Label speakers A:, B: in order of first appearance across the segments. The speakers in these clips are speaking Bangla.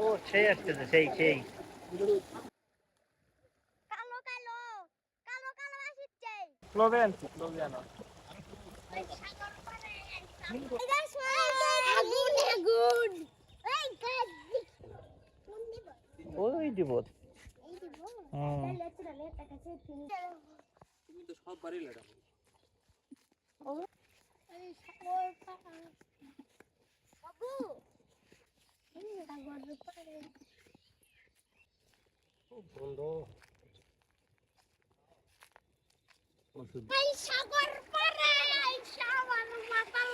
A: ও সেই আসতেছে সেই
B: কালো কালো কালো কালো আসছে
A: স্লোভেন স্লোভেন
B: আগুন আগুন
A: ওই দিব
C: তুমি তো সব বাড়ি লেটা
A: বন্ধ
B: সাগর পারে সাগর মাতাল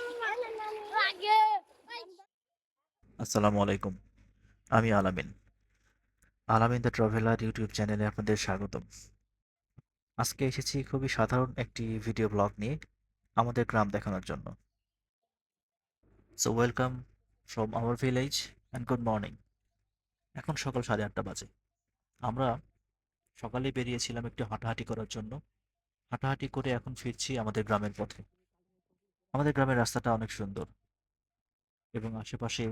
B: লাগে।
D: আসসালামু আলাইকুম। আমি আলামিন। আলামিন দ্য ট্রাভেলার ইউটিউব চ্যানেলে আপনাদের স্বাগতম। আজকে এসেছি খুবই সাধারণ একটি ভিডিও ব্লগ নিয়ে আমাদের গ্রাম দেখানোর জন্য। So welcome from our village and good morning. এখন সকাল 8:30 বাজে। আমরা সকালে বেরিয়েছিলাম একটু হাঁটাহাঁটি করার জন্য। হাঁটাহাঁটি করে এখন ফিরছি আমাদের গ্রামের পথে। আমাদের গ্রামের রাস্তাটা অনেক সুন্দর এবং আশেপাশে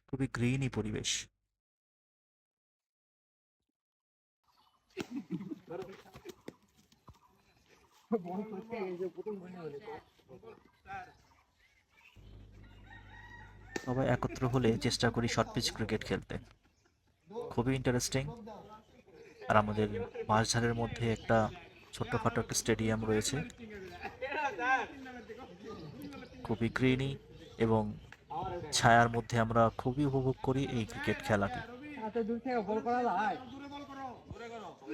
D: খুবই গ্রিনই পরিবেশ। সবাই একত্র হলে চেষ্টা করি শর্ট পিচ ক্রিকেট খেলতে। খুবই ইন্টারেস্টিং। আর আমাদের মাঝঝাড়ের মধ্যে একটা ছোট্টখাটো একটা স্টেডিয়াম রয়েছে, খুবই গ্রিনি এবং ছায়ার মধ্যে আমরা খুবই উপভোগ করি এই ক্রিকেট খেলাটি।
A: দূর থেকে বল করা যায়।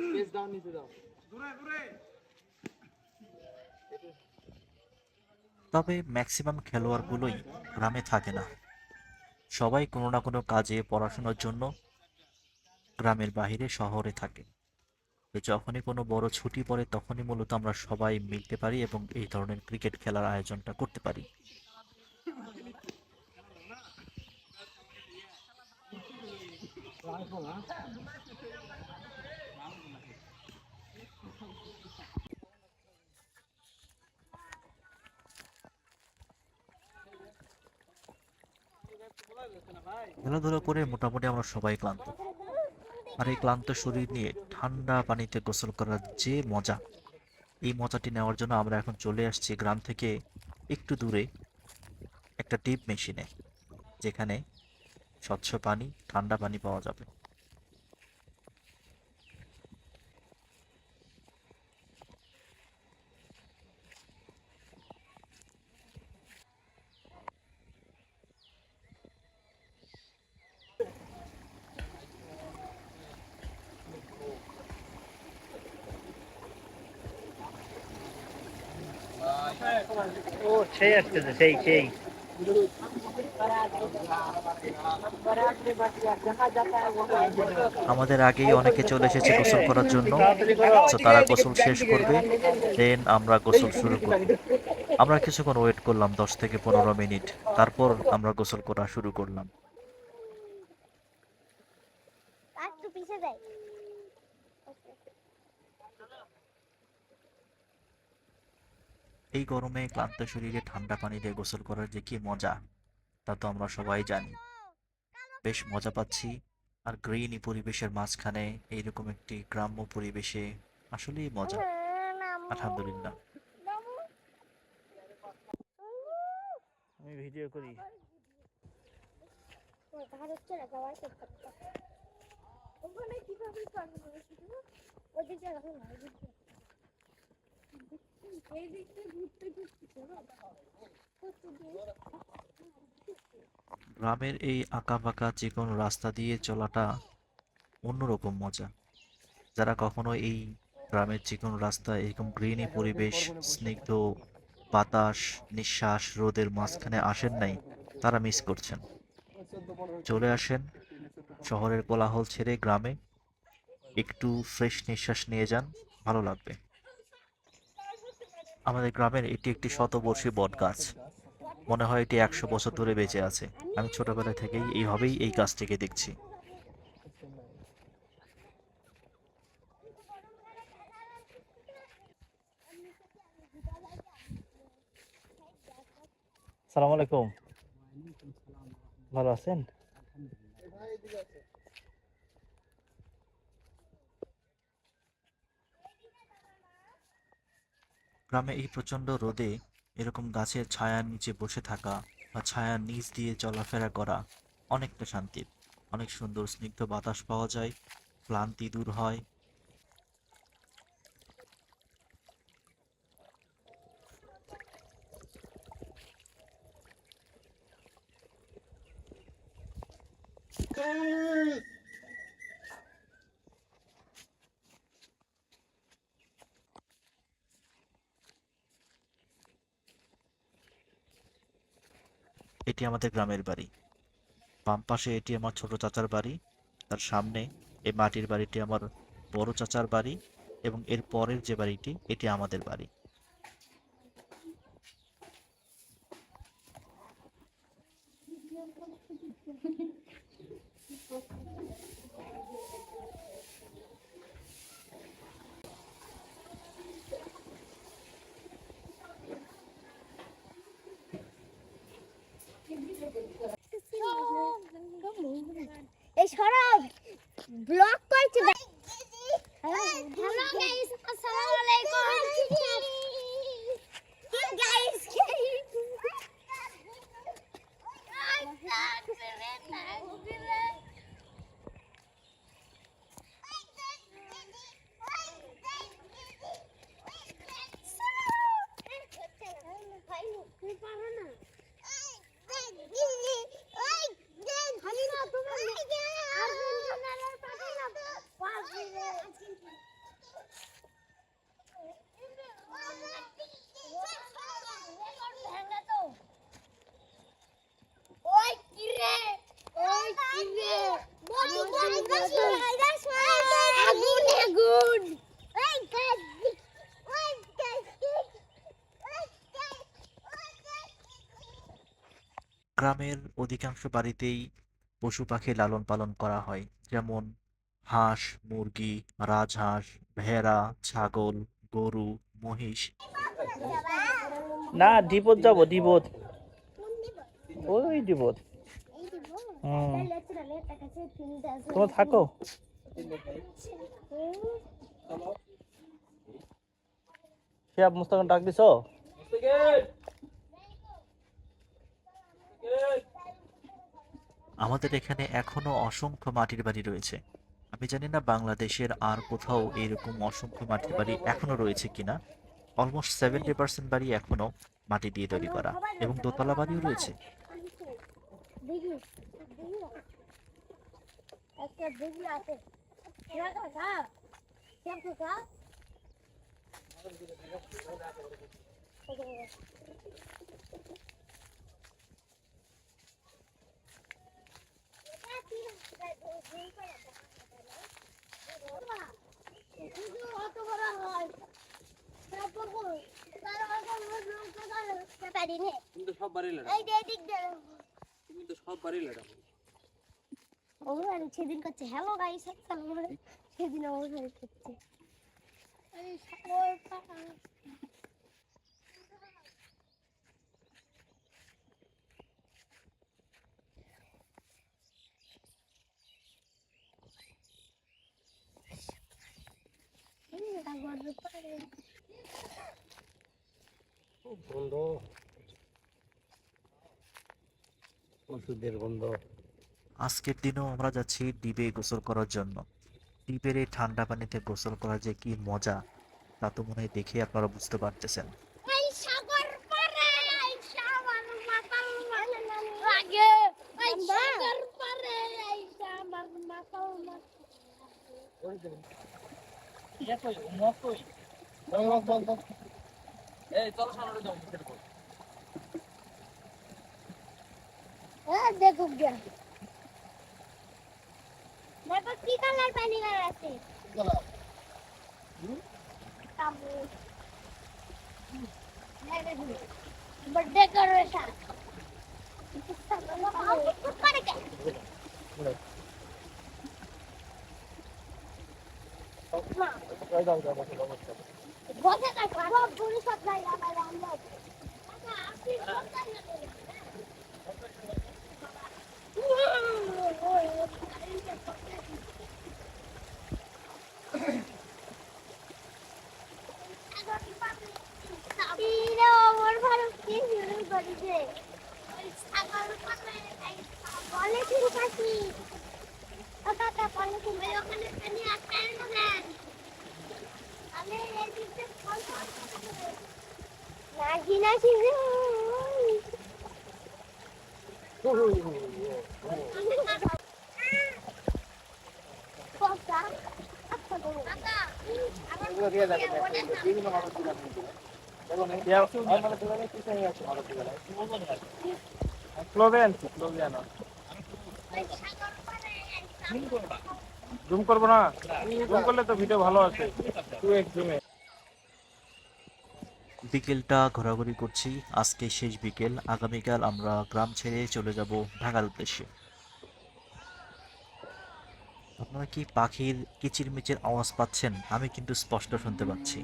C: স্পেস দাও নিচে দাও
D: তবে ম্যাক্সিমাম খেলোয়াড়গুলোই গ্রামে থাকে না, সবাই কোনো না কোনো কাজে পড়াশোনার জন্য গ্রামের বাইরে শহরে থাকে। তো যখনই কোনো বড় ছুটি পড়ে তখনই মূলত আমরা সবাই মিলতে পারি এবং এই ধরনের ক্রিকেট খেলার আয়োজনটা করতে পারি। খেলাধুলা করে মোটামুটি আমরা সবাই ক্লান্ত, আর এই ক্লান্ত শরীর নিয়ে ঠান্ডা পানিতে গোসল করার যে মজা, এই মজাটি নেওয়ার জন্য আমরা এখন চলে আসছি গ্রাম থেকে একটু দূরে একটা ডিপ মেশিনে, যেখানে স্বচ্ছ পানি, ঠান্ডা পানি পাওয়া যাবে।
A: ও সেই আসতেছে সেই
D: আমাদের আগেই অনেকে চলে এসেছে গোসল করার জন্য।
A: তাড়াতাড়ি করো।
D: তো তারা গোসল শেষ করবে, দেন আমরা গোসল শুরু করব। আমরা কিছুক্ষণ ওয়েট করলাম, 10 থেকে 15 মিনিট। তারপর আমরা গোসল করা শুরু করলাম।
B: একটু পিছে যাই।
D: এই গরমে ক্লান্ত শরীরে ঠান্ডা পানি দিয়ে গোসল করার যে কি মজা, তা তো আমরা সবাই জানি। বেশ মজা পাচ্ছি। আর গ্রিনি পরিবেশের মাঝখানে এইরকম একটি গ্রাম্য পরিবেশে আসলেই মজা। আলহামদুলিল্লাহ।
A: আমি ভিডিও করি।
B: ওখানে কিভাবে করবো ওদিকে রাখো না এই দিকটা ঘুরতে ঘুরতে
D: গ্রামের এই আঁকাবাঁকা চিকন রাস্তা দিয়ে চলাটা অন্যরকম মজা। যারা কখনো এই গ্রামের চিকন রাস্তা, এরকম গ্রিনি পরিবেশ, স্নিগ্ধ বাতাস, নিঃশ্বাস, রোদের মাঝখানে আসেন নাই, তারা মিস করছেন। চলে আসেন শহরের কোলাহল ছেড়ে গ্রামে, একটু ফ্রেশ নিঃশ্বাস নিয়ে যান, ভালো লাগবে। আমাদের গ্রামের এটি একটি শতবর্ষী বট গাছ। মনে হয় এটি 100 বছর ধরে বেঁচে আছে। আমি ছোটবেলা থেকেই এইভাবেই এই গাছটিকে দেখছি।
A: সালাম আলাইকুম, ভালো আছেন?
D: গ্রামে এই প্রচণ্ড রোদে এরকম গাছের ছায়ার নিচে বসে থাকা বা ছায়ার নিচ দিয়ে চলাফেরা করা অনেকটা শান্তির। অনেক সুন্দর স্নিগ্ধ বাতাস পাওয়া যায়, ক্লান্তি দূর হয়। এটি আমাদের গ্রামের বাড়ি। বাম পাশে এটি আমার ছোট চাচার বাড়ি, তার সামনে এই মাটির বাড়িটি আমার বড় চাচার বাড়ি, এবং এর পরের যে বাড়িটি এটি আমাদের বাড়ি।
B: এই সরব ব্লক করছে। হ্যালো গাইস, আসসালামু আলাইকুম গাইস।
D: গ্রামের অধিকাংশ বাড়িতেই পশু পাখি লালন পালন করা হয়, যেমন হাঁস, মুরগি, রাজহাঁস, ভেড়া, ছাগল, গরু, মহিষ।
A: না, ডিপোত যাবো, ডিপোত, ওই ডিপোত। তোমরা থাকো। শিহাব, মুস্তাকান ডাক দিছো?
D: আমাদের এখানে এখনো অসংখ্য মাটির বাড়ি রয়েছে। আমি জানি না বাংলাদেশের আর কোথাও এরকম অসংখ্য মাটির বাড়ি এখনো রয়েছে কিনা। অলমোস্ট 70% বাড়ি এখনো মাটি দিয়ে তৈরি করা, এবং দোতলা বাড়িও রয়েছে।
C: তুমি তো সব বাড়ি লেটা, তুমি তো সব বাড়ি লেটা।
B: সেদিন করছে হ্যালো গাইস, সেদিন অবশ্যই করছে।
A: বন্ধ, ওষুধের বন্ধ।
D: আজকের দিনেও আমরা যাচ্ছি ডিবে গোসল করার জন্য। ডিবের এই ঠান্ডা পানিতে গোসল করা যে কি মজা, তা তো মনে হয় দেখে আপনারা বুঝতে পারতেছেন।
B: এই সাগর পারে, এই সাগর মাতাল লাগে, এই সাগর পারে, এই সাগর মাতাল
C: এই চলো সামনে যাও, মুখের উপর।
B: দেখো গিয়া দেখো কি কালার পানি আছে। बर्थडे करो ऐसा ऊपर के बहुत है बहुत बुरी सप्लाई आ रहा है हम लोग। अच्छा आप भी করেছে ওই ছাগল পাশে পলিথিন পাখি ও কাকা পলিথিন ওই ওখানে পানি আটকায় না দেন আমি এই দিকে ফল নাকি নাকি কটা কাকা আমার দিয়ে যাবে বিভিন্ন মানুষ
E: জুম করবো না, জুম করলে তো ভিডিও ভালো আছে।
D: বিকেলটা ঘোরাঘুরি করছি, আজকে শেষ বিকেল। আগামীকাল আমরা গ্রাম ছেড়ে চলে যাব ঢাকার উদ্দেশ্যে। আপনারা কি পাখির কিচিরমিচির আওয়াজ পাচ্ছেন? আমি কিন্তু স্পষ্ট শুনতে পাচ্ছি।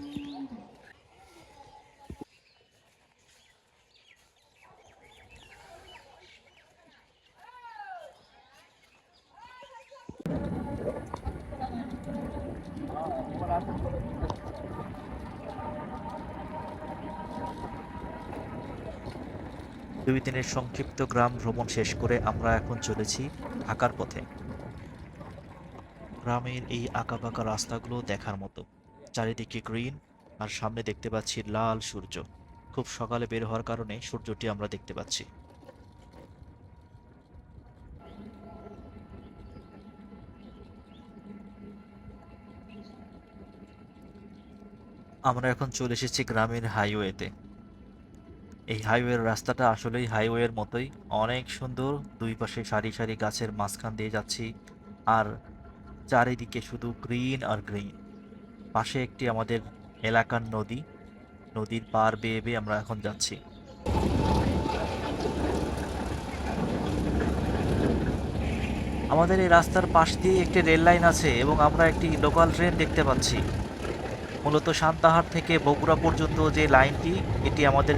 D: দুই দিনের সংক্ষিপ্ত গ্রাম ভ্রমণ শেষ করে আমরা এখন চলেছি ঢাকার পথে। গ্রামের এই আঁকাবাঁকা রাস্তাগুলো দেখার মতো, চারিদিকে গ্রিন, আর সামনে দেখতে পাচ্ছি লাল সূর্য। খুব সকালে বের হওয়ার কারণে সূর্যটি আমরা দেখতে পাচ্ছি। আমরা এখন চলে এসেছি গ্রামের হাইওয়েতে। এই হাইওয়ের রাস্তাটা আসলেই হাইওয়ের মতোই, অনেক সুন্দর। দুই পাশে সারি সারি গাছের মাঝখান দিয়ে যাচ্ছি, আর চারিদিকে শুধু গ্রিন আর গ্রিন। পাশে একটি আমাদের এলাকার নদী, নদীর পার বেয়ে বেয়ে আমরা এখন যাচ্ছি। আমাদের এই রাস্তার পাশ দিয়ে একটি রেল লাইন আছে এবং আমরা একটি লোকাল ট্রেন দেখতে পাচ্ছি। মূলত সান্তাহার থেকে বগুড়া পর্যন্ত যে লাইনটি, এটি আমাদের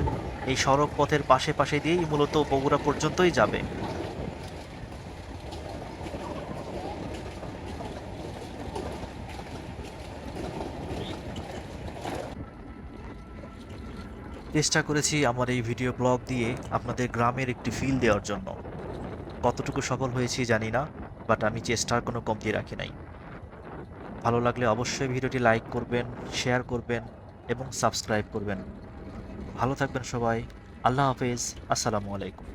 D: এই সড়ক পথের পাশে পাশে দিয়েই মূলত বগুড়া পর্যন্তই যাবে। চেষ্টা করেছি আমার এই ভিডিও ব্লগ দিয়ে আপনাদের গ্রামের একটি ফিল দেওয়ার জন্য। কতটুকু সফল হয়েছি জানি না, বাট আমি চেষ্টার কোনো কমতি রাখি নাই। ভালো লাগলে অবশ্যই ভিডিওটি লাইক করবেন, শেয়ার করবেন এবং সাবস্ক্রাইব করবেন। ভালো থাকবেন সবাই। আল্লাহ হাফেজ। আসসালামু আলাইকুম।